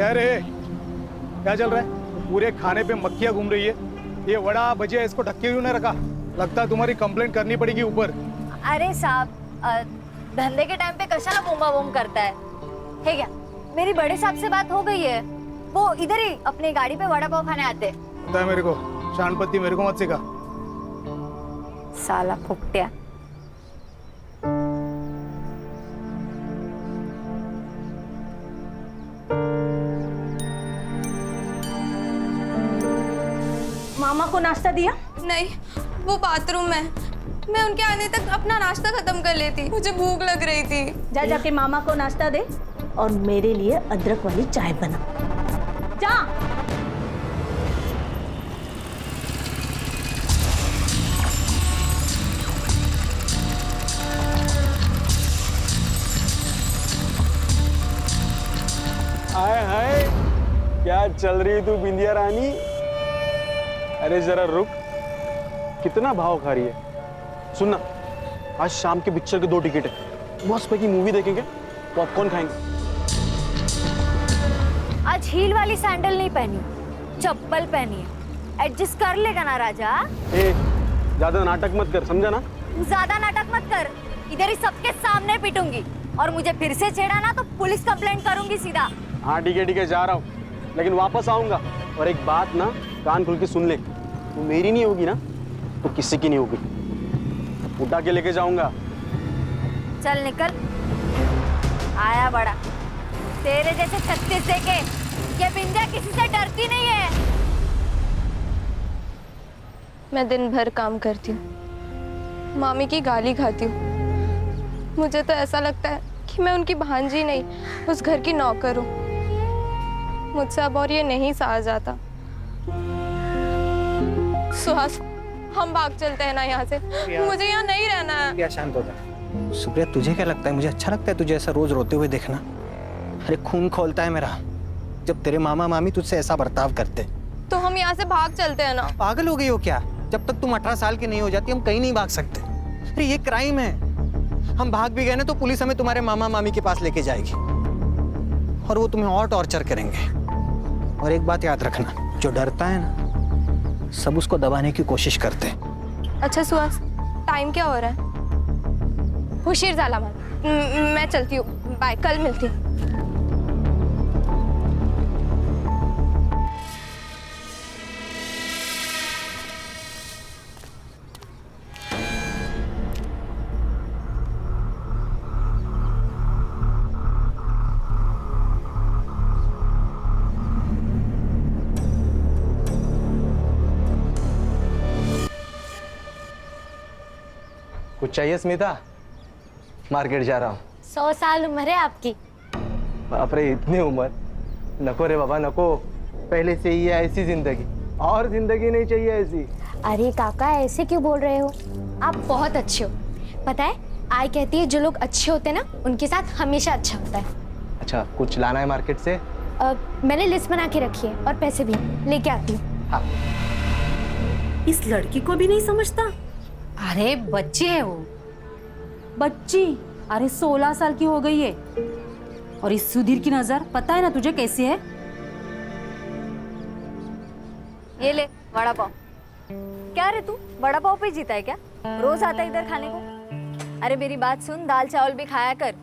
क्या रे, क्या चल रहा है? पूरे खाने पे मक्खियां घूम रही है। ये वड़ा भजिया इसको ढक के क्यों नहीं रखा? लगता है तुम्हारी कंप्लेंट करनी पड़ेगी ऊपर। अरे साहब, धंधे के टाइम पे कशाला बोमा बोम करता है क्या? मेरी बड़े साहब से बात हो गई है, वो इधर ही अपनी गाड़ी पे वड़ा पाव खाने आते। पता है मेरे को, शानपत्ती मेरे को मत सिखा। साला फुकटिया। मामा को नाश्ता दिया? नहीं, वो बाथरूम में। मैं उनके आने तक अपना नाश्ता खत्म कर लेती, मुझे भूख लग रही थी। जा जाके मामा को नाश्ता दे और मेरे लिए अदरक वाली चाय बना। जा। हाय हाय, क्या चल रही तू बिंदिया रानी? अरे जरा रुक, कितना भाव खा रही है? सुनना, आज शाम के पिक्चर के 2 टिकट है, मस्त पैकी मूवी देखेंगे, पॉपकॉर्न खाएंगे। आज हील वाली सैंडल नहीं पहनी, चप्पल पहनी है। एडजस्ट कर लेगा ना राजा? ए, ज्यादा नाटक मत कर, समझा ना? ज्यादा नाटक मत कर, इधर ही सबके सामने पीटूंगी और मुझे फिर से छेड़ा ना तो पुलिस कंप्लेंट करूंगी सीधा। हाँ ठीक है, जा रहा हूँ, लेकिन वापस आऊंगा। और एक बात ना, कान खुल के सुन ले, तू मेरी नहीं होगी ना तो किसी की नहीं होगी, उठा के लेके जाऊंगा। चल निकल। आया बड़ा, तेरे जैसे 36 देके ये बिंदिया किसी से डरती नहीं है। मैं दिन भर काम करती हूँ, मामी की गाली खाती हूँ। मुझे तो ऐसा लगता है कि मैं उनकी भांजी नहीं, उस घर की नौकर हूँ। मुझसे अब और ये नहीं सहा जाता। सुहास, हम भाग चलते हैं ना यहाँ से, मुझे यहाँ नहीं रहना है। क्या शांत हो जा। सुप्रिया, तुझे क्या लगता है मुझे अच्छा लगता है तुझे ऐसा रोज रोते हुए देखना? अरे खून खोलता है मेरा जब तेरे मामा मामी तुझसे ऐसा बर्ताव करते। तो हम यहाँ से भाग चलते हैं ना। पागल हो गई हो क्या? जब तक तुम 18 साल की नहीं हो जाती हम कहीं नहीं भाग सकते। अरे ये क्राइम है, हम भाग भी गए ना तो पुलिस हमें तुम्हारे मामा मामी के पास लेके जाएगी और वो तुम्हें और टॉर्चर करेंगे। और एक बात याद रखना, जो डरता है ना सब उसको दबाने की कोशिश करते हैं। अच्छा सुहास, टाइम क्या हो रहा है? हुशीर जाला मार। मैं चलती हूँ, बाय, कल मिलती हूँ। कुछ चाहिए स्मिता? मार्केट जा रहा हूँ। 100 साल उम्र है आपकी। बाप रे, इतनी उम्र? नको रे बाबा नको, पहले से ही है ऐसी जिंदगी, और जिंदगी नहीं चाहिए ऐसी। अरे काका, ऐसे क्यों बोल रहे हो? आप बहुत अच्छे हो। पता है, आई कहती है जो लोग अच्छे होते हैं ना उनके साथ हमेशा अच्छा होता है। अच्छा, कुछ लाना है मार्केट से? मैंने लिस्ट बना के रखी है और पैसे भी लेके आती हूँ। हाँ। इस लड़की को भी नहीं समझता। अरे बच्चे है वो। बच्ची? अरे 16 साल की हो गई है। और इस सुधीर की नजर पता है ना तुझे कैसी है? ये ले वड़ा पाव। क्या रे तू वड़ा पाव पे जीता है क्या? रोज आता है इधर खाने को? अरे मेरी बात सुन, दाल चावल भी खाया कर।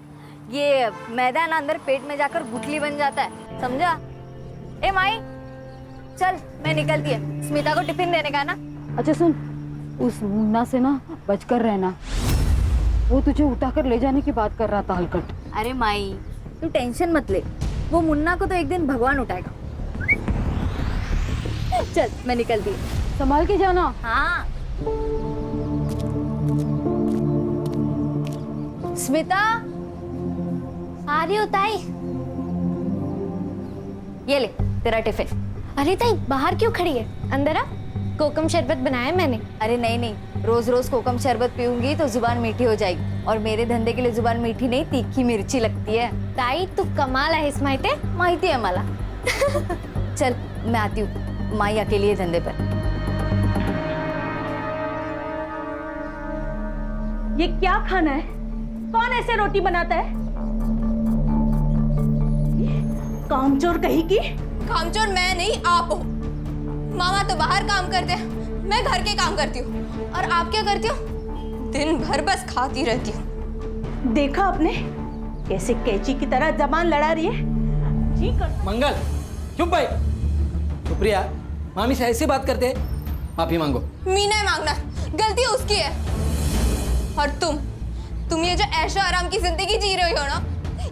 ये मैदा ना अंदर पेट में जाकर गुठली बन जाता है, समझा? ए माई, चल मैं निकलती है, स्मिता को टिफिन देने का ना। अच्छा सुन, उस मुन्ना से ना बचकर रहना, वो तुझे उठाकर ले जाने की बात कर रहा था हलकट। अरे माई, तू टेंशन मत ले, वो मुन्ना को तो एक दिन भगवान उठाएगा। चल मैं निकलती हूँ। संभाल के जाना। हाँ। स्मिता, आ रही हो ताई? ये ले तेरा टिफिन। अरे ताई, बाहर क्यों खड़ी है? अंदर आ, कोकम शरबत बनाया मैंने। अरे नहीं नहीं, रोज रोज कोकम शरबत पीऊंगी तो जुबान मीठी हो जाएगी, और मेरे धंधे के लिए जुबान मीठी नहीं तीखी मिर्ची लगती है। ताई तू कमाल आहेस, माहिती है मला। चल मैं आती हूँ, माई अकेली है धंधे पर। ये क्या खाना है? कौन ऐसे रोटी बनाता है? कामचोर कही की। कामचोर मैं नहीं, आप हो। मामा तो बाहर काम करते हैं, मैं घर के काम करती हूँ। और आप क्या करती हो? दिन भर बस खाती रहती हूँ। देखा आपने कैसे कैची की तरह जबान लड़ा रही है। जी कर मंगल चुप भाई। सुप्रिया मामी से ऐसे बात करते हैं, माफी मांगो। मीना है मांगना, गलती उसकी है। और तुम ये जो ऐशो आराम की जिंदगी जी रही हो ना,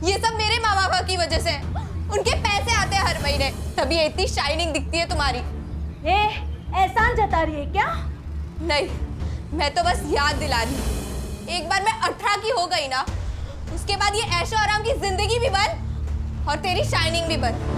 ये सब मेरे माँ बाप की वजह से है। उनके पैसे आते हैं हर महीने, तभी ये इतनी शाइनिंग दिखती है तुम्हारी। एहसान जता रही है क्या? नहीं, मैं तो बस याद दिला रही हूँ। एक बार मैं 18 की हो गई ना, उसके बाद ये ऐशो आराम की जिंदगी भी बंद और तेरी शाइनिंग भी बंद।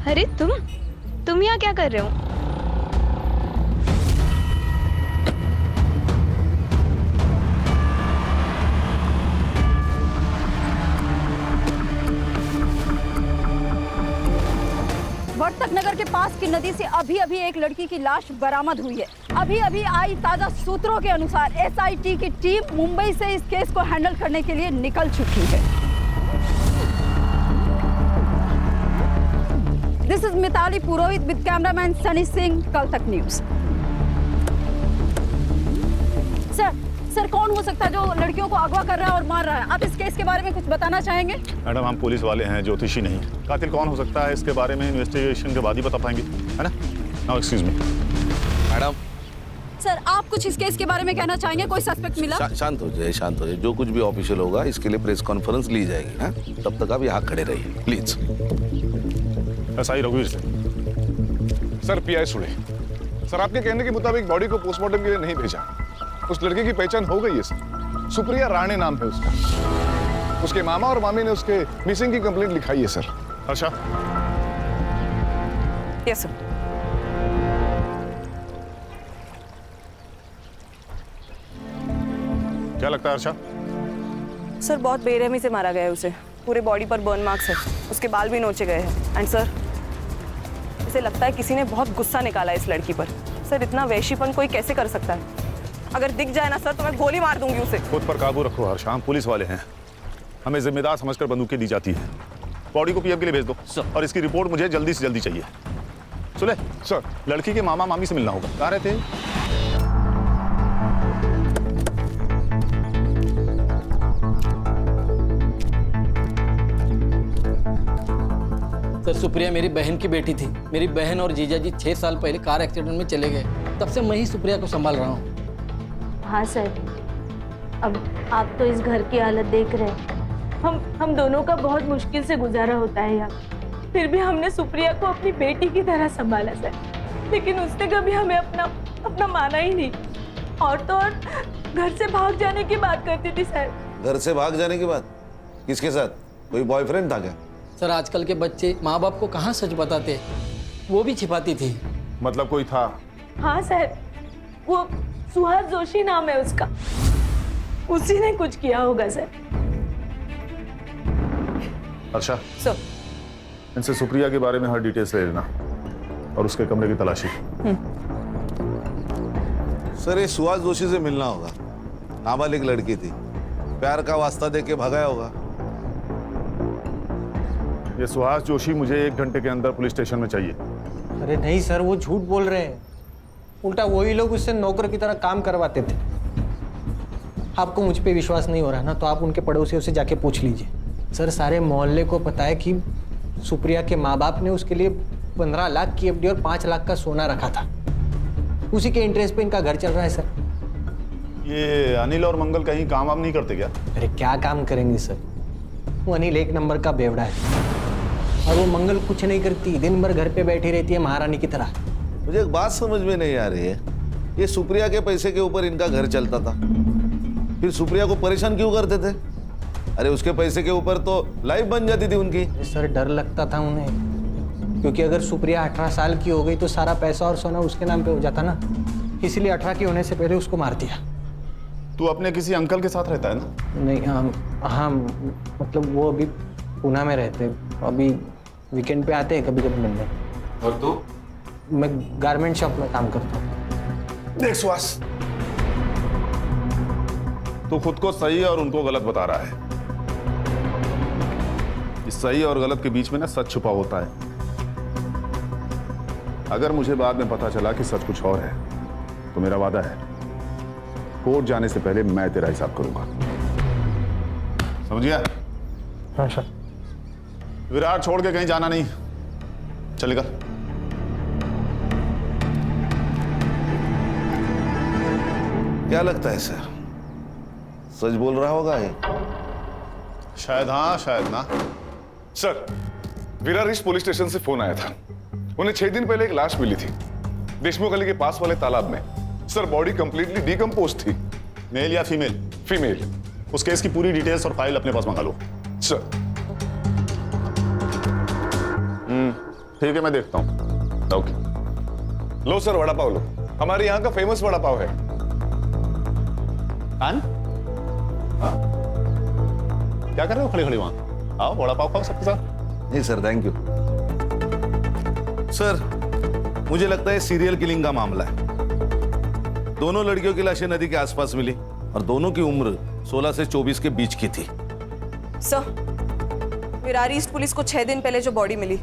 अरे तुम यहाँ क्या कर रहे हो? वर्तक नगर के पास की नदी से अभी अभी एक लड़की की लाश बरामद हुई है। अभी अभी आई ताजा सूत्रों के अनुसार एसआईटी की टीम मुंबई से इस केस को हैंडल करने के लिए निकल चुकी है। This is Mitali Purohit with cameraman Sunny Singh, कल तक न्यूज। सर कौन हो सकता है जो लड़कियों को अगवा कर रहा है और मार रहा है? आप इस केस के बारे में कुछ बताना चाहेंगे? मैडम हम पुलिस वाले हैं, ज्योतिषी नहीं। कातिल कौन हो सकता है इसके बारे में इन्वेस्टिगेशन के बाद ही बता पाएंगे, है ना? Now excuse me madam. Sir आप कुछ इस केस के बारे में कहना चाहेंगे? कोई सस्पेक्ट मिला? शांत हो जाए, शांत हो जाए। जो कुछ भी ऑफिशियल होगा इसके लिए प्रेस कॉन्फ्रेंस ली जाएगी। हाँ, तब तक आप यहाँ खड़े रहिए प्लीज। एसआई रघुवीर सिंह। सर पीआई सुड़े। सर आपके कहने के मुताबिक बॉडी को पोस्टमार्टम के लिए नहीं भेजा। उस लड़के की पहचान हो गई है सर, सुप्रिया राणे नाम है उसका। उसके मामा और मामी ने उसके मिसिंग की कंप्लेंट लिखाई है सर। अच्छा यस सर। क्या लगता है अर्षा? सर बहुत बेरहमी से मारा गया है उसे। पूरे बॉडी पर बर्न मार्क्स है, उसके बाल भी नोचे गए हैं। एंड सर इसे लगता है किसी ने बहुत गुस्सा निकाला है इस लड़की पर। सर इतना वैशीपन कोई कैसे कर सकता है? अगर दिख जाए ना सर तो मैं गोली मार दूंगी उसे। खुद पर काबू रखो हर्षा, हम पुलिस वाले हैं, हमें जिम्मेदार समझकर बंदूकें दी जाती है। बॉडी को पीएम के लिए भेज दो और इसकी रिपोर्ट मुझे जल्दी से जल्दी चाहिए। सुने सर, लड़की के मामा मामी से मिलना होगा। कहाँ रहते हैं? सर सुप्रिया मेरी बहन की बेटी थी। मेरी बहन और जीजा जी 6 साल पहले कार एक्सीडेंट में चले गए, तब से मैं ही सुप्रिया को संभाल रहा हूँ। हाँ सर, अब आप तो इस घर की हालत देख रहे हैं। हम दोनों का बहुत मुश्किल से गुजारा होता है यहाँ। फिर भी हमने सुप्रिया को अपनी बेटी की तरह संभाला सर, लेकिन उसने कभी हमें अपना माना ही नहीं। और तो और घर से भाग जाने की बात करती थी सर। घर से भाग जाने की बात? किसके साथ? कोई बॉयफ्रेंड था क्या? सर आजकल के बच्चे माँ बाप को कहाँ सच बताते, वो भी छिपाती थी। मतलब कोई था? हाँ सर, वो सुहास जोशी नाम है उसका, उसी ने कुछ किया होगा सर। अर्षा सर इनसे सुप्रिया के बारे में हर डिटेल्स ले लेना और उसके कमरे की तलाशी। सर ये सुहास जोशी से मिलना होगा। नाबालिग लड़की थी, प्यार का वास्ता देके भगाया होगा। ये सुहास जोशी मुझे 1 घंटे के अंदर पुलिस स्टेशन में चाहिए। अरे नहीं सर, वो झूठ बोल रहे हैं। उल्टा वही लोग उससे नौकर की तरह काम करवाते थे। आपको मुझ पे विश्वास नहीं हो रहा ना, तो आप उनके पड़ोसियों से जाके पूछ लीजिए। सर सारे मोहल्ले को पता है कि सुप्रिया के माँ बाप ने उसके लिए 15 लाख की एफडी और 5 लाख का सोना रखा था। उसी के इंटरेस्ट पे इनका घर चल रहा है सर। ये अनिल और मंगल कहीं काम वाम नहीं करते क्या? अरे क्या काम करेंगे सर, वो अनिल 1 नंबर का बेवड़ा है और वो मंगल कुछ नहीं करती, दिन भर घर पे बैठी रहती है महारानी की तरह। मुझे एक बात समझ में नहीं आ रही है, ये सुप्रिया के पैसे के ऊपर इनका घर चलता था, फिर सुप्रिया को परेशान क्यों करते थे? अरे उसके पैसे के ऊपर तो लाइफ बन जाती थी उनकी। सर डर लगता था उन्हें, क्योंकि अगर सुप्रिया 18 साल की हो गई तो सारा पैसा और सोना उसके नाम पे हो जाता ना, इसलिए 18 की होने से पहले उसको मार दिया। तू अपने किसी अंकल के साथ रहता है ना? नहीं हाँ मतलब वो अभी पूना में रहते, अभी वीकेंड पे आते हैं कभी कभी मिलने। और तू? मैं गारमेंट शॉप में काम करता हूँ। देख सुहास, तू खुद को सही और उनको गलत बता रहा है। इस सही और गलत के बीच में ना सच छुपा होता है। अगर मुझे बाद में पता चला कि सच कुछ और है तो मेरा वादा है, कोर्ट जाने से पहले मैं तेरा हिसाब करूंगा। समझिया? हाँ सर। विराट छोड़ के कहीं जाना नहीं, चलेगा? क्या लगता है सर, सच बोल रहा होगा ये? शायद हाँ, शायद ना। Sir, Virar east police station से फोन आया था। उन्हें 6 दिन पहले एक लाश मिली थी देशमुख गली के पास वाले तालाब में। सर, बॉडी कंप्लीटली डिकम्पोज थी। मेल या फीमेल? फीमेल। उस केस की पूरी डिटेल्स और फाइल अपने पास मंगा लो। सर। ठीक है, मैं देखता हूँ। ओके। लो सर, वड़ा पाव लो। हमारे यहाँ का फेमस वड़ा पाव है। क्या कर रहे हो खड़े खड़े वहां? आओ वड़ा पाव खाओ सबके साथ। नहीं सर, थैंक यू। सर, मुझे लगता है सीरियल किलिंग का मामला है। दोनों लड़कियों की लाशें नदी के आसपास मिली और दोनों की उम्र 16 से 24 के बीच की थी। सर, विरार ईस्ट पुलिस को 6 दिन पहले जो बॉडी मिली,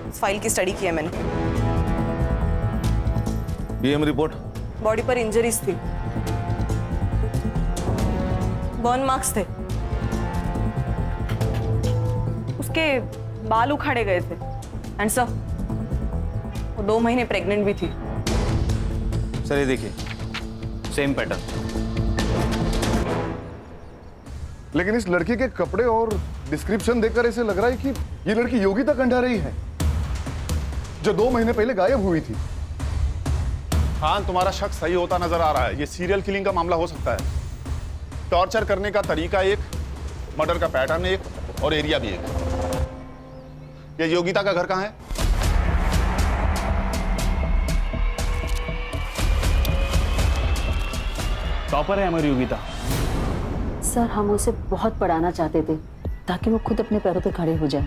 इस फाइल की स्टडी की है मैंने। DM report? बॉडी पर इंजरीज थी, बर्न मार्क्स थे, उसके बाल उखाड़े गए थे। एंड सर, वो 2 महीने प्रेग्नेंट भी थी। सर ये देखिए, सेम पैटर्न। लेकिन इस लड़की के कपड़े और डिस्क्रिप्शन देखकर ऐसे लग रहा है कि ये लड़की योगिता कंडारी है, जो 2 महीने पहले गायब हुई थी। खान, तुम्हारा शक सही होता नजर आ रहा है। ये सीरियल किलिंग का मामला हो सकता है। टॉर्चर करने का तरीका एक, मर्डर का पैटर्न एक और एरिया भी एक। ये योगिता का घर कहाँ है? टॉपर है हमारी योगिता। सर, हम उसे बहुत पढ़ाना चाहते थे ताकि वो खुद अपने पैरों पे खड़े हो जाए।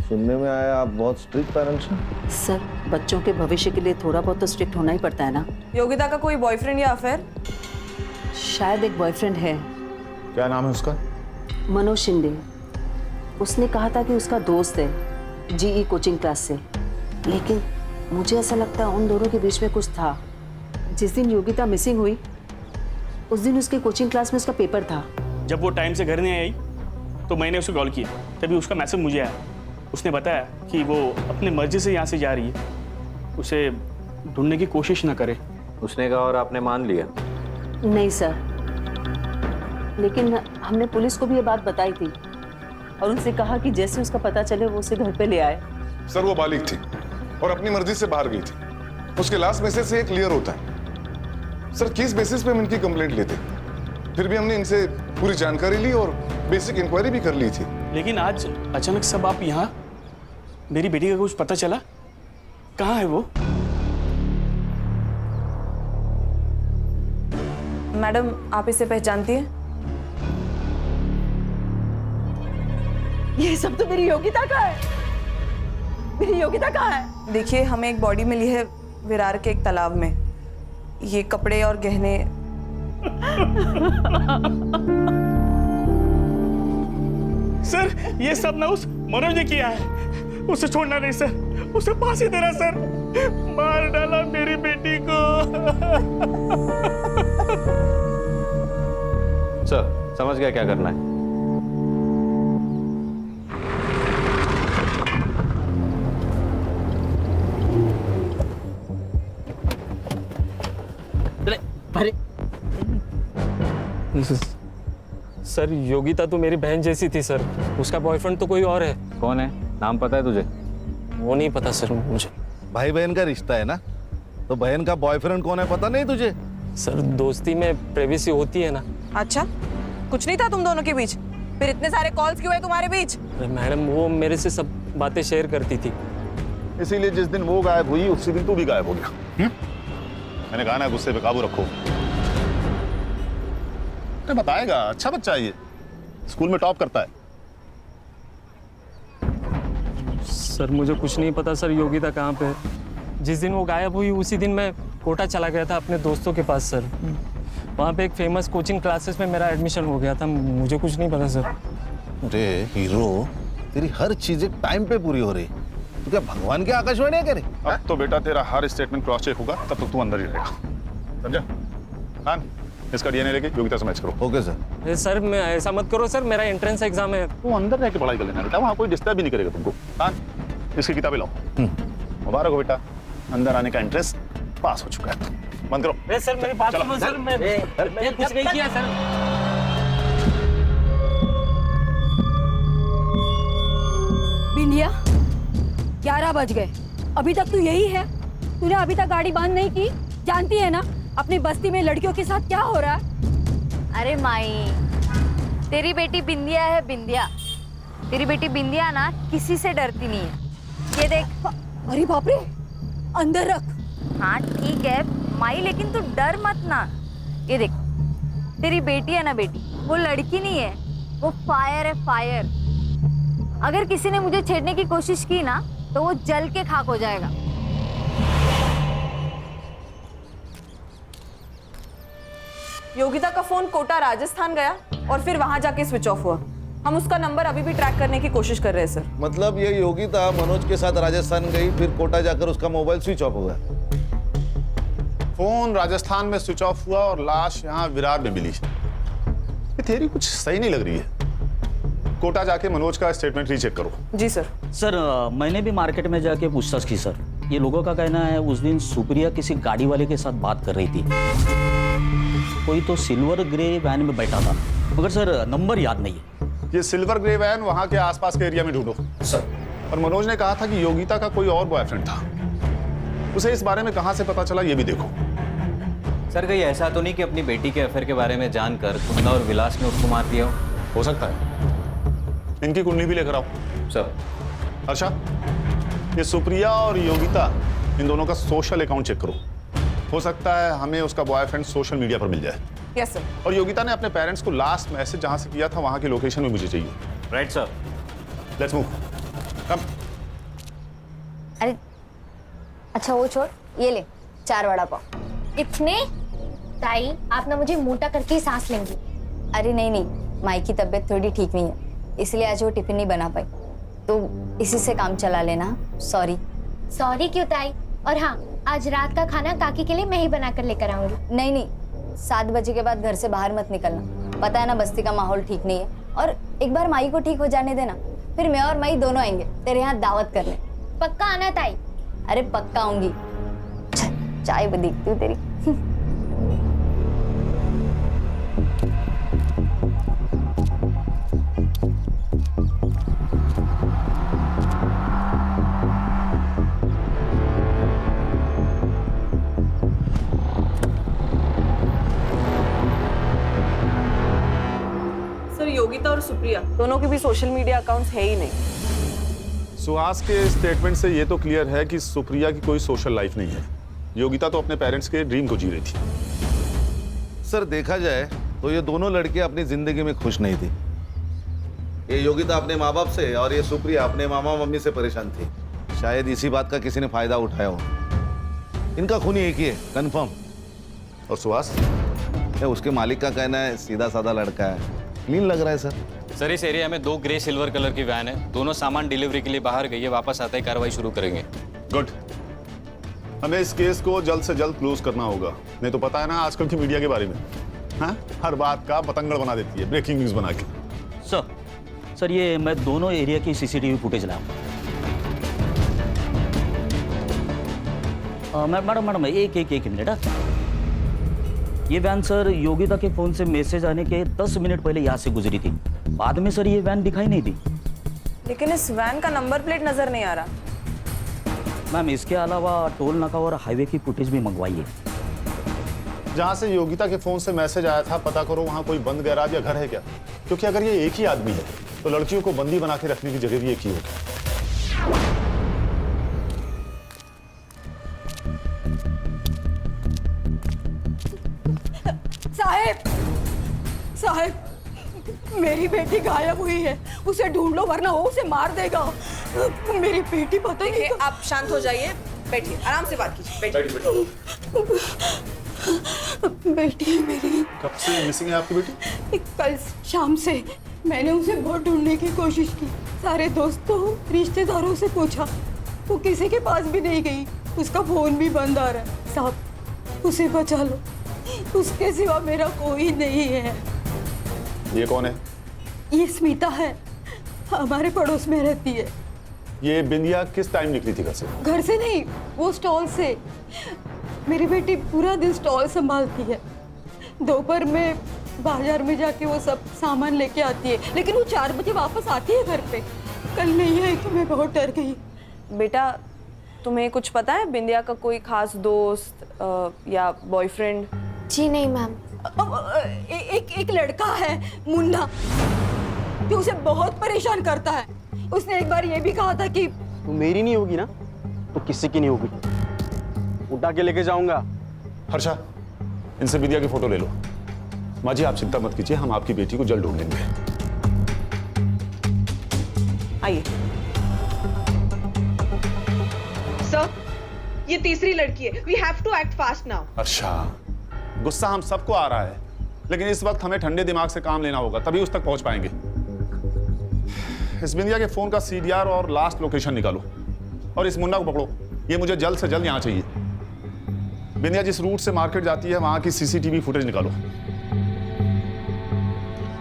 सुनने में आया आप बहुत स्ट्रिक्ट पेरेंट्स हैं। सर, बच्चों के भविष्य के लिए थोड़ा बहुत तो स्ट्रिक्ट होना ही पड़ता है ना। योगिता का कोई बॉयफ्रेंड या अफेयर? शायद एक बॉयफ्रेंड है। क्या नाम है उसका? मनोज शिंदे। उसने कहा था कि उसका दोस्त है जीई कोचिंग क्लास से, लेकिन मुझे ऐसा लगता है उन दोनों के बीच में कुछ था। जिस दिन योगिता मिसिंग हुई उस दिन उसके कोचिंग क्लास में उसका पेपर था। जब वो टाइम से घर नहीं आई तो मैंने उसे कॉल किया, तभी उसका मैसेज मुझे आया। उसने बताया कि वो अपनी मर्जी से यहाँ से जा रही है, उसे ढूंढने की कोशिश ना करे। उसने कहा और आपने मान लिया? नहीं सर, लेकिन हमने पुलिस को भी ये बात बताई थी और उनसे कहा कि जैसे उसका पता चले वो उसे घर पे ले आए। सर, वो बालिग थी और अपनी मर्जी से बाहर गई थी। उसके लास्ट मैसेज से ये क्लियर होता है। सर, किस बेसिस पे हम इनकी कंप्लेंट लेते? फिर भी हमने इनसे पूरी जानकारी ली और बेसिक इंक्वायरी भी कर ली थी। लेकिन आज अचानक सब आप यहाँ, मेरी बेटी का कुछ पता चला? कहाँ है वो? मैडम, आप इसे पहचानती हैं? ये सब तो मेरी योगिता का है। मेरी योगिता कहाँ है? देखिए, हमें एक बॉडी मिली है विरार के एक तालाब में। ये कपड़े और गहने। सर, ये सब ना उस मनोज ने किया है। उसे छोड़ना नहीं सर, उसे फांसी देना सर। मार डाला मेरी बेटी को। सर, समझ गया क्या करना है। सर, योगिता तो मेरी बहन जैसी थी सर। उसका बॉयफ्रेंड तो कोई और है। कौन है? नाम पता है तुझे? वो नहीं पता सर मुझे। भाई बहन का रिश्ता है ना, तो बहन का बॉयफ्रेंड कौन है पता नहीं तुझे? सर, दोस्ती में प्राइवेसी होती है ना। अच्छा, कुछ नहीं था तुम दोनों के बीच? फिर इतने सारे कॉल्स क्यों है तुम्हारे बीच? अरे मैडम, वो मेरे से सब बातें शेयर करती थी। इसीलिए जिस दिन वो गायब हुई उसी दिन तू भी गायब हो गया। मैंने कहा ना, गुस्से पे काबू रखो। अरे बताएगा, अच्छा बच्चा है ये, स्कूल में टॉप करता है। सर मुझे कुछ नहीं पता सर, योगिता कहाँ पे है। जिस दिन वो गायब हुई उसी दिन मैं कोटा चला गया था अपने दोस्तों के पास सर। वहाँ पे एक फेमस कोचिंग क्लासेस में मेरा एडमिशन हो गया था, मुझे कुछ नहीं पता सर। अरे हीरो, तेरी हर चीज एक टाइम पे पूरी हो रही। तो क्या भगवान की आकाशवाणी है करे? अब तो बेटा तेरा हर स्टेटमेंट क्रॉस चेक होगा, तब तक तू अंदर ही रहेगा, समझा? खान, इसका डीएनए लेके योगिता से मैच करो। Okay sir. सर मैं ऐसा मत करो सर, मेरा एंट्रेंस एग्जाम है। तू अंदर रह के पढ़ाई कर लेना बेटा, वहाँ कोई डिस्टर्ब भी नहीं करेगा तुमको। खान, इसकी किताबें लाओ। मुबारक हो बेटा, अंदर आने का एंट्रेंस पास हो चुका है। बंद करो। सर मेरी बात सुनो सर, मैं कुछ नहीं किया सर। बिंदिया, 11 बज गए, अभी तक तू यही है? तूने अभी तक गाड़ी बंद नहीं की? जानती है ना अपनी बस्ती में लड़कियों के साथ क्या हो रहा है? अरे माई, तेरी बेटी बिंदिया है, बिंदिया। तेरी बेटी बिंदिया ना किसी से डरती नहीं है। ये देख। अरे बाप रे, अंदर रख। हाँ ठीक है माई, लेकिन तू डर मत ना। ये देख, तेरी बेटी है ना बेटी, वो लड़की नहीं है, वो फायर है, फायर। अगर किसी ने मुझे छेड़ने की कोशिश की ना तो वो जल के खाक हो जाएगा। योगिता का फोन कोटा राजस्थान गया और फिर वहां जाके स्विच ऑफ हुआ। हम उसका नंबर अभी भी ट्रैक करने की कोशिश कर रहे हैं सर। मतलब ये योगिता मनोज के साथ राजस्थान गई, फिर कोटा जाकर उसका मोबाइल स्विच ऑफ हो गया। फोन राजस्थान में स्विच ऑफ हुआ और लाश यहाँ विरार में मिली। ये थ्योरी कुछ सही नहीं लग रही है। कोटा जाके मनोज का स्टेटमेंट रीचेक करो। जी सर। सर मैंने भी मार्केट में जाके पूछताछ की सर। ये लोगों का कहना है उस दिन सुप्रिया किसी गाड़ी वाले के साथ बात कर रही थी। कोई तो सिल्वर ग्रे वैन में बैठा था, मगर सर नंबर याद नहीं है। ये सिल्वर ग्रे वैन वहां के आसपास के एरिया में ढूंढो सर। और मनोज ने कहा था कि योगिता का कोई और बॉयफ्रेंड था, उसे इस बारे में कहां से पता चला ये भी देखो। सर कहीं ऐसा तो नहीं कि अपनी बेटी के अफेयर के बारे में जानकर कुंदा और विलास ने उसको मार दिया हो सकता है। इनकी कुंडली भी लेकर आओ सर। अच्छा, ये सुप्रिया और योगिता, इन दोनों का सोशल अकाउंट चेक करो। हो सकता है हमें उसका बॉयफ्रेंड सोशल मीडिया पर मिल जाए। Yes sir. और योगिता ने अपने पेरेंट्स को लास्ट मैसेज जहां से किया था वहां की लोकेशन में मुझे चाहिए। Right sir. Let's move. Come. अरे अच्छा वो छोड़, ये ले 4 वड़ा पाव। इतने? ताई आप ना मुझे मोटा करके ही सांस लेंगी। अरे नहीं नहीं, माई की तबीयत थोड़ी ठीक नहीं है, इसलिए आज वो टिफिन नहीं बना पाई, तो इसी से काम चला लेना। सॉरी। सॉरी क्यों ताई? और हाँ, आज रात का खाना काकी के लिए मैं ही बना कर लेकर आऊंगी। नहीं नहीं, 7 बजे के बाद घर से बाहर मत निकलना। पता है ना बस्ती का माहौल ठीक नहीं है, और एक बार माई को ठीक हो जाने देना, फिर मैं और माई दोनों आएंगे तेरे यहाँ दावत करने। पक्का आना ताई? अरे पक्का आऊंगी। चाय भी देखती हूँ तेरी। सर योगिता और सुप्रिया दोनों के भी सोशल मीडिया अकाउंट्स है ही नहीं। सुहास के स्टेटमेंट से ये तो क्लियर है कि सुप्रिया की कोई सोशल लाइफ नहीं है। योगिता तो अपने पेरेंट्स के ड्रीम को जी रही थी। सर देखा जाए तो ये दोनों लड़कियां अपनी जिंदगी में खुश नहीं थी। ये योगिता अपने माँ बाप से और ये सुप्रिया अपने मामा मम्मी से परेशान थी। शायद इसी बात का किसी ने फायदा उठाया हो। इनका खून एक ही है, कंफर्म। और सुहास? उसके मालिक का कहना है सीधा साधा लड़का है, क्लीन लग रहा है सर। सर इस एरिया में 2 ग्रे सिल्वर कलर की वैन है, दोनों सामान डिलीवरी के लिए बाहर गई है, वापस आते ही कार्रवाई शुरू करेंगे। गुड। हमें इस केस को जल्द से जल्द क्लोज करना होगा, नहीं तो पता है ना आजकल की मीडिया के बारे में, हाँ? हर बात का पतंगड़ बना देती है, ब्रेकिंग न्यूज बना के। सर ये मैं दोनों एरिया की सीसीटीवी फुटेज लाऊंगा। मैडम एक मिनट। ये वैन सर योगिता के फोन से मैसेज आने के 10 मिनट पहले यहाँ से गुजरी थी। बाद में सर ये वैन दिखाई नहीं दी। लेकिन इस वैन का नंबर प्लेट नजर नहीं आ रहा। मैम इसके अलावा टोल नाका और हाईवे की फुटेज भी मंगवाइए। जहाँ से योगिता के फोन से मैसेज आया था पता करो वहाँ कोई बंद गैराज या घर है क्या, क्योंकि अगर ये एक ही आदमी है तो लड़कियों को बंदी बना के रखने की जगह भी एक ही होगी। साहब, मेरी बेटी गायब हुई है, उसे ढूंढ लो वरना वो उसे मार देगा। मेरी बेटी पता नहीं। आप शांत हो जाइए, बैठिए, आराम से बात कीजिए, बैठिए। बेटी है मेरी। कब से मिसिंग है आपकी बेटी? कल शाम से मैंने उसे बहुत ढूंढने की कोशिश की, सारे दोस्तों रिश्तेदारों से पूछा, वो किसी के पास भी नहीं गई, उसका फोन भी बंद आ रहा है। साहब उसे बचा लो, उसके सिवा मेरा कोई नहीं है। ये कौन है? ये स्मिता है, हमारे पड़ोस में रहती है। ये बिंदिया किस टाइम निकली थी घर से? घर से नहीं, वो स्टॉल से। मेरी बेटी पूरा दिन स्टॉल संभालती है, दोपहर में बाजार में जाके वो सब सामान लेके आती है, लेकिन वो 4 बजे वापस आती है घर पे। कल नहीं आई तो मैं बहुत डर गई। बेटा तुम्हें कुछ पता है बिंदिया का कोई खास दोस्त या बॉयफ्रेंड? जी नहीं मैम। एक लड़का है मुन्ना, जो उसे बहुत परेशान करता है। उसने एक बार ये भी कहा था कि तो मेरी नहीं होगी ना तो किसी की नहीं होगी, उठा के लेके जाऊंगा। हर्षा, इनसे बिंदिया की फोटो ले लो। माँ जी आप चिंता मत कीजिए, हम आपकी बेटी को जल्द ढूंढ लेंगे। आइए। सर, ये तीसरी लड़की है। We have to act fast now. अच्छा, गुस्सा हम सबको आ रहा है, लेकिन इस वक्त हमें ठंडे दिमाग से काम लेना होगा, तभी उस तक पहुंच पाएंगे। इस बिंदिया के फोन का CDR और लास्ट लोकेशन निकालो और इस मुन्ना को पकड़ो। ये मुझे जल्द से जल्द यहाँ चाहिए। बिंदिया जिस रूट से मार्केट जाती है वहां की CCTV फुटेज निकालो।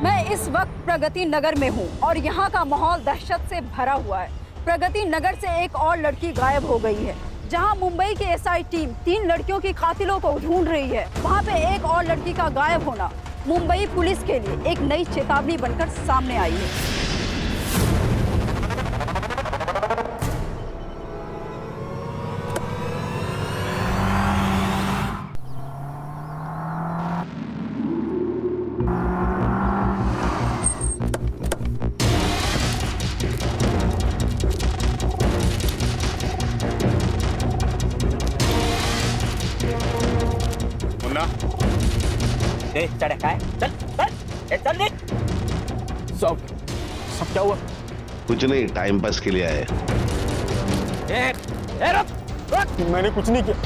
मैं इस वक्त प्रगति नगर में हूँ और यहाँ का माहौल दहशत से भरा हुआ है। प्रगति नगर से एक और लड़की गायब हो गई है। जहाँ मुंबई की SI टीम 3 लड़कियों की कातिलों को ढूंढ रही है, वहाँ पे एक और लड़की का गायब होना मुंबई पुलिस के लिए एक नई चेतावनी बनकर सामने आई है। चल चल सब क्या हुआ? कुछ नहीं, टाइम पास के लिए आए। मैंने कुछ नहीं किया।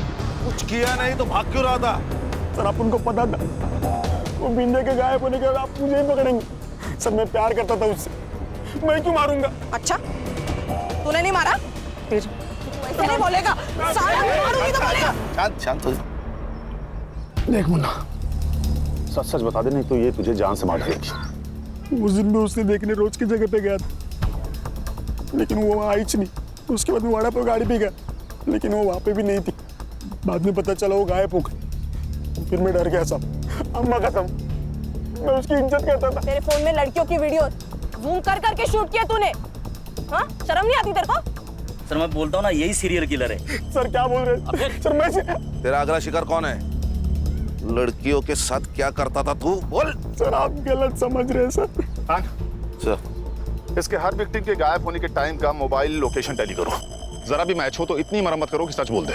कुछ किया नहीं तो भाग क्यों रहा था? सर आप उनको पता था वो बिंदिया के गायब होने के बाद आप मुझे ही पकड़ेंगे। सर मैं प्यार करता था उससे, मैं क्यों मारूंगा? अच्छा, तूने नहीं मारा? फिर ऐसे नहीं बोलेगा, साला मारूंगी तो बोलेगा। शांत शांत हो। देख मुन्ना, सच सच बता दे, नहीं तो ये तुझे जान से मार डालेगी। उस दिन भी उसने देखने रोज की जगह पे गया था, लेकिन वो वहाँ आई नहीं। उसके बाद वाड़ा पे गाड़ी भी गया, लेकिन वो वहाँ पे भी नहीं थी। बाद में पता चला वो गायब हो गई। फिर मैं डर गया सब। अम्मा कसम, मैं उसकी इज्जत करता था। तेरे फोन में लड़कियों की वीडियो जूम कर करके शूट किया तूने? हाँ, शर्म नहीं आती तेरे को? सर मैं बोलता हूँ ना, यही सीरियल किलर है। सर क्या बोल रहे हैं? सर मैं तेरा अगला शिकार कौन है? लड़कियों के साथ क्या करता था तू? बोल। सर आप गलत समझ रहे हैं सर। सर, इसके हर विक्टिम के गायब होने के टाइम का मोबाइल लोकेशन टैली करो। जरा भी मैच हो तो इतनी मरम्मत करो कि सच बोल दे।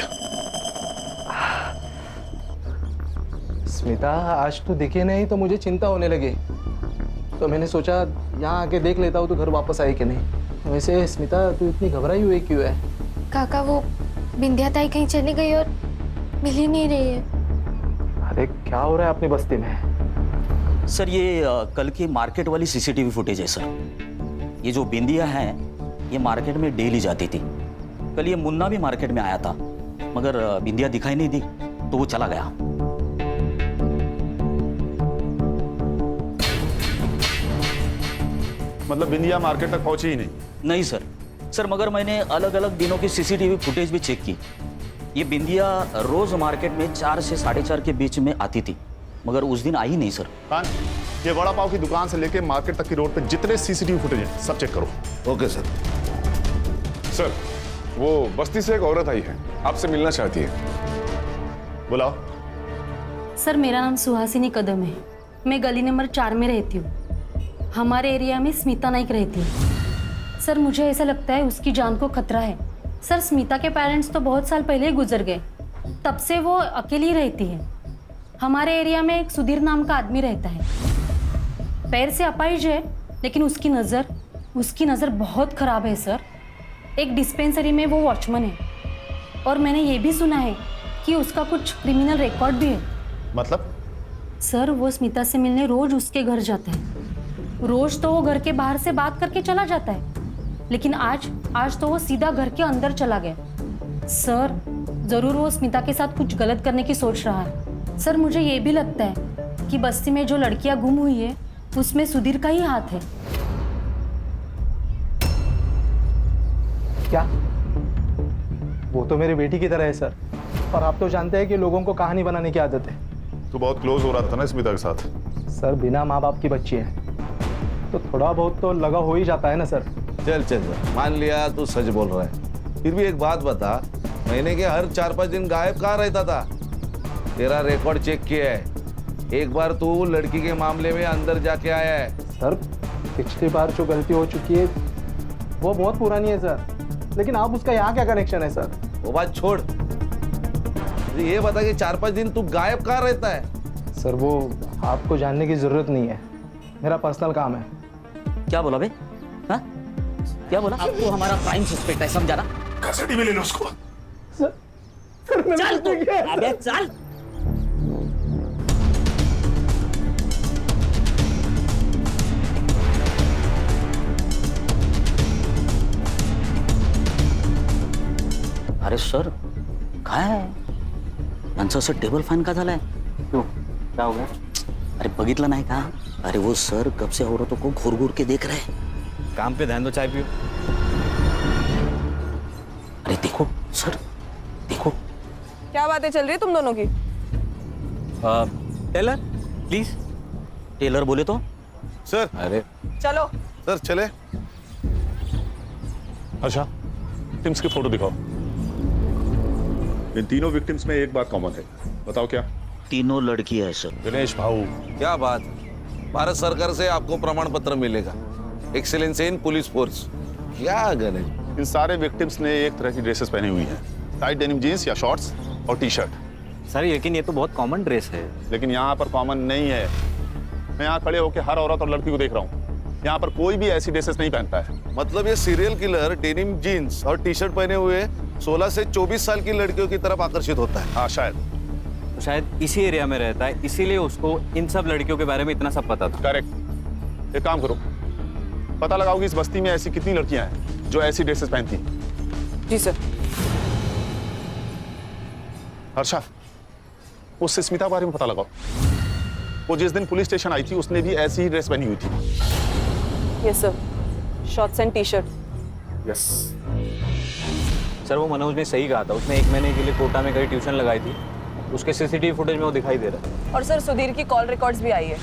स्मिता, आज तू दिखे नहीं तो मुझे चिंता होने लगी, तो मैंने सोचा यहाँ आके देख लेता हूँ तो घर वापस आई कि नहीं। वैसे स्मिता, तू इतनी घबराई हुई क्यों है? काका, वो बिंदिया ताई कहीं चली गई और मिल ही नहीं रही है। अरे क्या हो रहा है अपनी बस्ती में? सर ये कल की मार्केट वाली CCTV फुटेज है सर। ये जो बिंदिया है ये मार्केट में डेली जाती थी। कल ये मुन्ना भी मार्केट में आया था, मगर बिंदिया दिखाई नहीं दी तो वो चला गया। मतलब बिंदिया मार्केट तक पहुंची ही नहीं? नहीं सर। सर मगर मैंने अलग अलग दिनों की CCTV फुटेज भी चेक की। ये बिंदिया रोज मार्केट में 4 से 4:30 के बीच में आती थी, मगर उस दिन आई नहीं सर। ये वड़ा पाव की दुकान से लेके मार्केट तक की रोड पे जितने CCTV फुटेज हैं सब चेक करो। Okay sir. सर वो बस्ती से एक औरत आई है, आपसे मिलना चाहती है। बुलाओ। सर मेरा नाम सुहासिनी कदम है, मैं गली नंबर 4 में रहती हूँ। हमारे एरिया में स्मिता नाइक रहती है। सर मुझे ऐसा लगता है उसकी जान को खतरा है। सर स्मिता के पेरेंट्स तो बहुत साल पहले ही गुजर गए, तब से वो अकेली रहती है। हमारे एरिया में एक सुधीर नाम का आदमी रहता है, पैर से अपाहिज है, लेकिन उसकी नज़र उसकी नज़र बहुत खराब है सर। एक डिस्पेंसरी में वो वॉचमैन है और मैंने ये भी सुना है कि उसका कुछ क्रिमिनल रिकॉर्ड भी है। मतलब? सर वो स्मिता से मिलने रोज उसके घर जाता है। रोज तो वो घर के बाहर से बात करके चला जाता है, लेकिन आज तो वो सीधा घर के अंदर चला गया। सर जरूर वो स्मिता के साथ कुछ गलत करने की सोच रहा है। सर मुझे ये भी लगता है कि बस्ती में जो लड़कियां गुम हुई है उसमें सुधीर का ही हाथ है। क्या? वो तो मेरी बेटी की तरह है सर, और आप तो जानते हैं कि लोगों को कहानी बनाने की आदत है। तू बहुत क्लोज हो रहा था ना स्मिता के साथ। सर बिना माँ बाप की बच्ची है तो थोड़ा बहुत तो लगा हो ही जाता है ना सर। चल चल चल, मान लिया तू सच बोल रहा है, फिर भी एक बात बता, महीने के हर 4-5 दिन गायब कहाँ रहता था? तेरा रिकॉर्ड चेक किया है, एक बार तू लड़की के मामले में अंदर जाके आया है। सर पिछली बार जो गलती हो चुकी है वो बहुत पुरानी है सर, लेकिन आप उसका यहाँ क्या कनेक्शन है सर? वो बात छोड़, ये बता कि 4-5 दिन तू गायब कहाँ रहता है? सर वो आपको जानने की जरूरत नहीं है, मेरा पर्सनल काम है। क्या बोला बे? हाँ? क्या बोला? आपको हमारा प्राइम सस्पेक्ट है, समझा ना? कस्टडी में ले लो उसको। चल तू, अबे चल। अरे सर काय आहे यांचं असं टेबल फॅन का झालाय? क्यों क्या हो गया? अरे बघितलं नाही का? अरे वो सर कब से औरतों को घूर घूर के देख रहे हैं। काम पे ध्यान दो, चाय पियो। अरे देखो सर, देखो। क्या बातें चल रही है तुम दोनों की? Taylor please. टेलर बोले तो? सर। अरे चलो सर चले। अच्छा टिम्स की फोटो दिखाओ। इन तीनों विक्टिम्स में एक बात कॉमन है, बताओ क्या? तीनों लड़की है सर। गणेश भाऊ क्या बात, भारत सरकार से आपको प्रमाण पत्र मिलेगा, एक्सीलेंस इन पुलिस फोर्स। क्या गणेश? इन सारे विक्टिम्स ने एक तरह की ड्रेसेस पहनी हुई हैं, टाइट डेनिम जीन्स या शॉर्ट्स और टी शर्ट। सर लेकिन ये तो बहुत कॉमन ड्रेस है। लेकिन यहाँ पर कॉमन नहीं है। मैं यहाँ खड़े होकर हर औरत और लड़की को देख रहा हूँ, यहाँ पर कोई भी ऐसी ड्रेसेस नहीं पहनता है। मतलब ये सीरियल किलर डेनिम जीन्स और टी शर्ट पहने हुए 16 से 24 साल की लड़कियों की तरफ आकर्षित होता है। हाँ शायद। तो शायद इसी एरिया में रहता है, इसीलिए उसको इन सब लड़कियों के बारे में इतना सब पता था। करेक्ट। एक काम करो, पता लगाओ कि इस बस्ती में ऐसी कितनी लड़कियां हैं जो ऐसी ड्रेसेस पहनती हैं। जी सर। हर्षा, उस स्मिता के बारे में पता लगाओ। वो जिस दिन पुलिस स्टेशन आई थी उसने भी ऐसी ही ड्रेस पहनी हुई थी। Yes sir, shorts and T shirt. Yes sir वो मनोज ने सही कहा था, उसने 1 महीने के लिए कोटा में कहीं ट्यूशन लगाई थी, उसके सीसीटीवी फुटेज में वो दिखाई दे रहा है। और सर सुधीर की कॉल रिकॉर्ड्स भी आई है।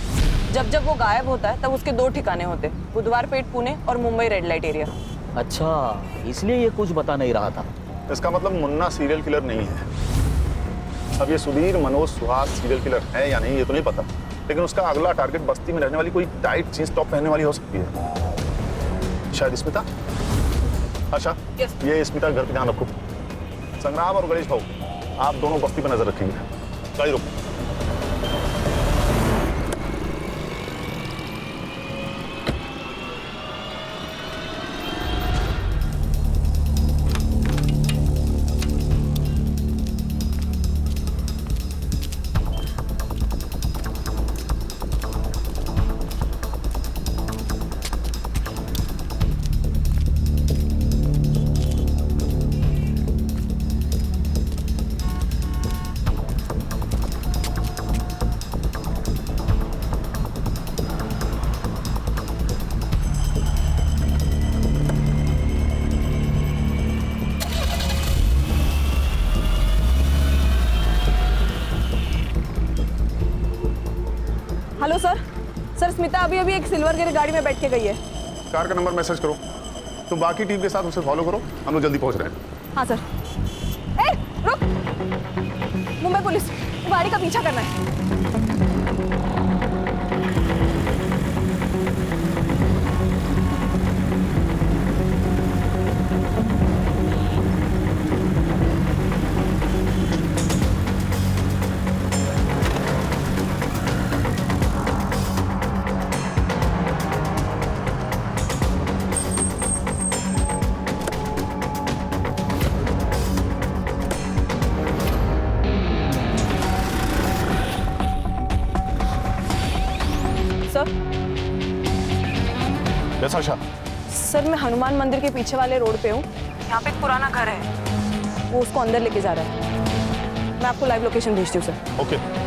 जब जब वो गायब होता है तब उसके 2 ठिकाने होते, बुधवार पेट पुणे और मुंबई रेड लाइट एरिया। अच्छा इसलिए ये कुछ बता नहीं रहा था। इसका मतलब मुन्ना सीरियल किलर नहीं है। अब ये सुधीर मनोज सुहास सीरियल किलर है या नहीं ये तो नहीं पता, लेकिन उसका अगला टारगेट बस्ती में रहने वाली कोई टाइट जींस टॉप पहनने वाली हो सकती है। शायद स्मिता। अच्छा ये स्मिता घर पे ध्यान रखो। संग्राम और गणेश भाऊ आप दोनों बस्ती पर नजर रखेंगे। गाड़ी रोको। Hello sir. सर स्मिता अभी अभी एक सिल्वर गियर गाड़ी में बैठ के गई है। कार का नंबर मैसेज करो, तुम बाकी टीम के साथ उसे फॉलो करो, हम लोग जल्दी पहुंच रहे हैं। हाँ सर। ए रुक, मुंबई पुलिस गाड़ी का पीछा करना है। हर्षा? सर मैं हनुमान मंदिर के पीछे वाले रोड पे हूँ। यहाँ पे एक पुराना घर है, वो उसको अंदर लेके जा रहा है। मैं आपको लाइव लोकेशन भेजती हूँ सर। ओके।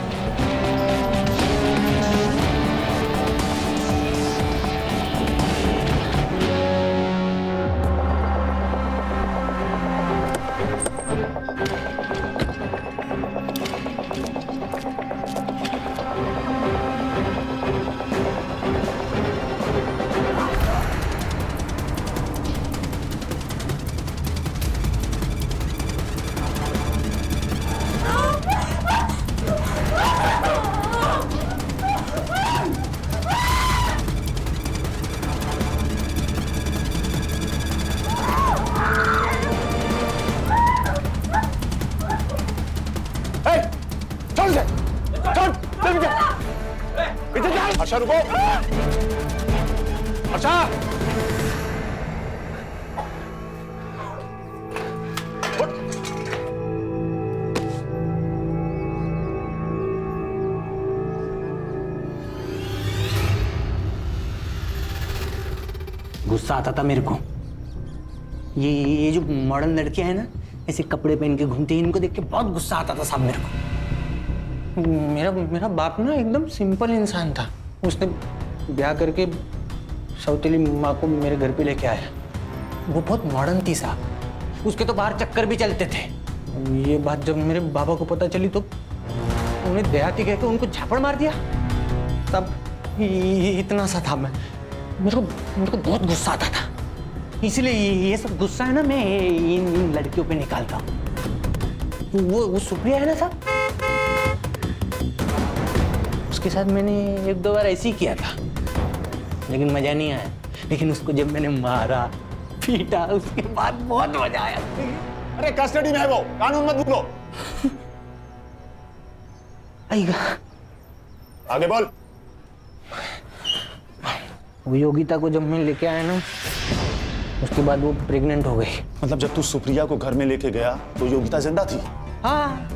हर्षा रुको। हर्षा गुस्सा आता था मेरे को। ये जो मॉडर्न लड़कियां हैं ना, ऐसे कपड़े पहन के घूमती हैं, इनको देख के बहुत गुस्सा आता था साहब मेरे को। मेरा बाप ना एकदम सिंपल इंसान था। उसने ब्याह करके सौतेली माँ को मेरे घर पे लेके आया। वो बहुत मॉडर्न थी साहब, उसके तो बाहर चक्कर भी चलते थे। ये बात जब मेरे बाबा को पता चली तो उन्हें देहाती कहकर उनको झापड़ मार दिया। तब इतना सा था मैं, मेरे को बहुत गुस्सा आता था। इसलिए ये सब गुस्सा है ना मैं इन लड़कियों पे निकालता हूँ। वो सुप्रिया है ना साहब, उसके साथ मैंने एक दो बार ऐसे ही किया था, लेकिन मजा नहीं आया। लेकिन उसको जब मैंने मारा पीटा, उसके बाद बहुत मजा आया। अरे कस्टडी में है वो, कानून मत भूलो। आएगा आगे बोल। वो योगिता को जब मैं लेके आया ना, उसके बाद वो प्रेग्नेंट हो गई। मतलब जब तू सुप्रिया को घर में लेके गया तो योगिता जिंदा थी? हाँ,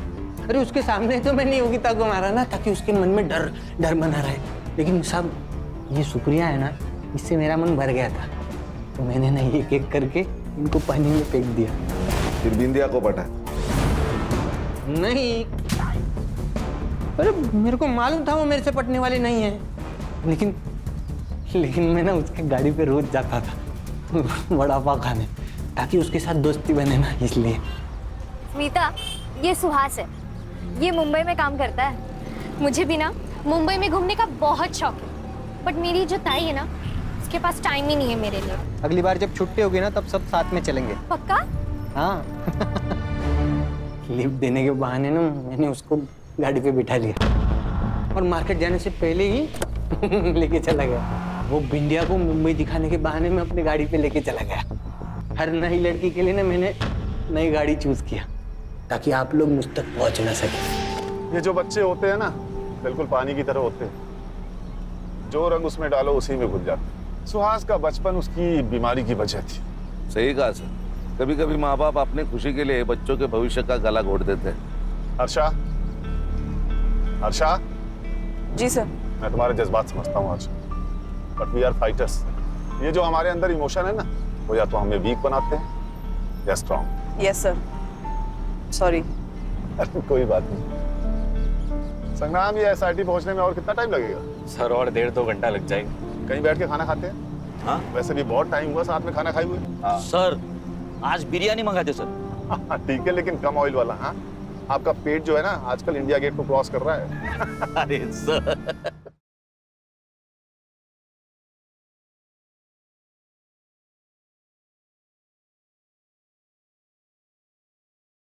अरे उसके सामने तो मैंने योगिता को मारा ना, ताकि उसके मन में डर बना रहे। लेकिन साहब ये सुप्रिया है ना, इससे मेरा मन भर गया था, तो मैंने ना एक एक करके इनको पानी में फेंक दिया। फिर बिंदिया को पटा? नहीं, अरे मेरे को मालूम था वो मेरे से पटने वाली नहीं है, लेकिन मैं ना उसके गाड़ी पे रोज जाता था वड़ा पाव खाने, ताकि उसके साथ दोस्ती बने ना, इसलिए। स्मिता, ये सुहास है, ये मुंबई में काम करता है। मुझे भी ना मुंबई में घूमने का बहुत शौक है, बट मेरी जो ताई है ना, उसके पास टाइम ही नहीं है मेरे लिए। अगली बार जब छुट्टी होगी ना, तब सब साथ में चलेंगे। पक्का? हाँ। लिफ्ट देने के बहाने ना मैंने उसको गाड़ी पे बिठा लिया और मार्केट जाने से पहले ही लेके चला गया। वो बिंदिया को मुंबई दिखाने के बहाने में अपनी गाड़ी पे लेके चला गया। हर नई लड़की के लिए ना मैंने नई गाड़ी चूज किया, ताकि आप लोग मुझ तक पहुंच ना सके। ये जो बच्चे होते हैं ना, बिल्कुल पानी की तरह होते हैं, जो रंग उसमें डालो उसी में घुल जाते। सुहास का बचपन उसकी बीमारी की वजह थी। सही कहा सर, कभी कभी माँ बाप अपने खुशी के लिए बच्चों के भविष्य का गला घोट देते हैं। हर्षा, हर्षा। जी सर। मैं तुम्हारे जज्बात समझता हूँ आज, बट वी आर फाइटर्स। ये जो हमारे अंदर इमोशन है ना, वो या तो हमें वीक बनाते हैं या स्ट्रॉन्ग। Yes sir, sorry. अरे कोई बात नहीं। संग्राम, ये SIT पहुंचने में और कितना टाइम लगेगा? सर और 1.5-2 घंटा लग जाएगा। कहीं बैठ के खाना खाते हैं? हाँ, वैसे भी बहुत टाइम हुआ साथ में खाना खाए हुए। हाँ। सर आज बिरयानी मंगाते सर। ठीक है, लेकिन कम ऑयल वाला। हाँ, आपका पेट जो है ना आजकल इंडिया गेट को क्रॉस कर रहा है। अरे सर